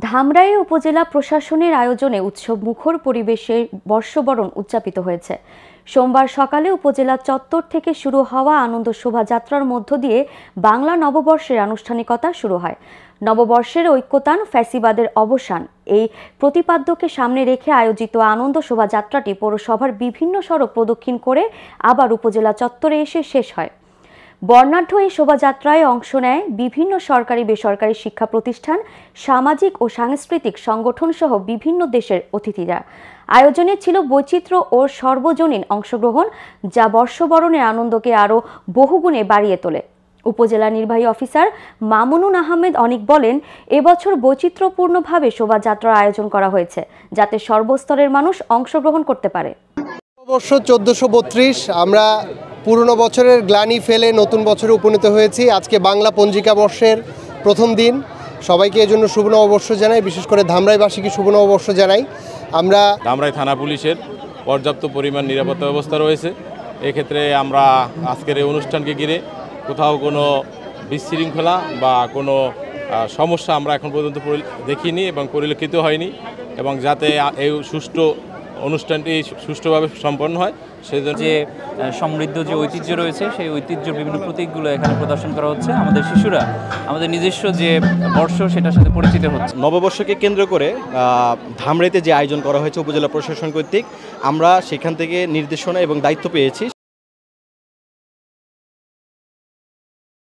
ধামরাই উপজেলা প্রশাসনের আয়োজনে উৎসবমুখর পরিবেশে বর্ষবরণ উদযাপিত হয়েছে। সোমবার সকালে উপজেলা চত্বর থেকে শুরু হওয়া আনন্দ শোভাযাত্রার মধ্য দিয়ে বাংলা নববর্ষের আনুষ্ঠানিকতা শুরু হয়। নববর্ষের ঐক্যতান, ফ্যাসিবাদের অবসান এই প্রতিপাদ্যকে সামনে রেখে আয়োজিত আনন্দ শোভাযাত্রাটি পৌরসভার বিভিন্ন সড়ক প্রদক্ষিণ করে আবার উপজেলা চত্বরে এসে শেষ হয়। বর্ণাঢ্য এই শোভাযাত্রায় অংশ নেয় বিভিন্ন সরকারি বেসরকারি শিক্ষা প্রতিষ্ঠান, সামাজিক ও সাংস্কৃতিক সংগঠন সহ বিভিন্ন দেশের অতিথিরা। আয়োজনে ছিল বৈচিত্র্য ও সর্বজনীন অংশগ্রহণ, যা বর্ষবরণের আনন্দকে আরও বহুগুণে বাড়িয়ে তোলে। উপজেলা নির্বাহী অফিসার মামুনুন আহমেদ অনিক বলেন, এবছর বৈচিত্র্যপূর্ণভাবে শোভাযাত্রার আয়োজন করা হয়েছে, যাতে সর্বস্তরের মানুষ অংশগ্রহণ করতে পারে। অবশ্য 1432 আমরা পুরনো বছরের গ্লানি ফেলে নতুন বছরে উপনীত হয়েছি। আজকে বাংলা পঞ্জিকা বর্ষের প্রথম দিন। সবাইকে এজন্য শুভ নববর্ষ জানাই, বিশেষ করে ধামরাইবাসীকে শুভ নববর্ষ জানাই। আমরা ধামরাই থানা পুলিশের পর্যাপ্ত পরিমাণ নিরাপত্তা ব্যবস্থা রয়েছে। এক্ষেত্রে আমরা আজকের এই অনুষ্ঠানকে ঘিরে কোথাও কোনো বিশৃঙ্খলা বা কোনো সমস্যা আমরা এখন পর্যন্ত দেখিনি এবং পরিলক্ষিত হয়নি, এবং যাতে এই অনুষ্ঠানটি সুষ্ঠুভাবে সম্পন্ন হয় সেজন্য যে সমৃদ্ধ যে ঐতিহ্য রয়েছে সেই ঐতিহ্যের বিভিন্ন প্রতীকগুলো এখানে প্রদর্শন করা হচ্ছে। আমাদের শিশুরা আমাদের নিজস্ব যে বর্ষ সেটার সাথে পরিচিত হচ্ছে। নববর্ষকে কেন্দ্র করে ধামরাইতে যে আয়োজন করা হয়েছে উপজেলা প্রশাসন কর্তৃক, আমরা সেখান থেকে নির্দেশনা এবং দায়িত্ব পেয়েছি।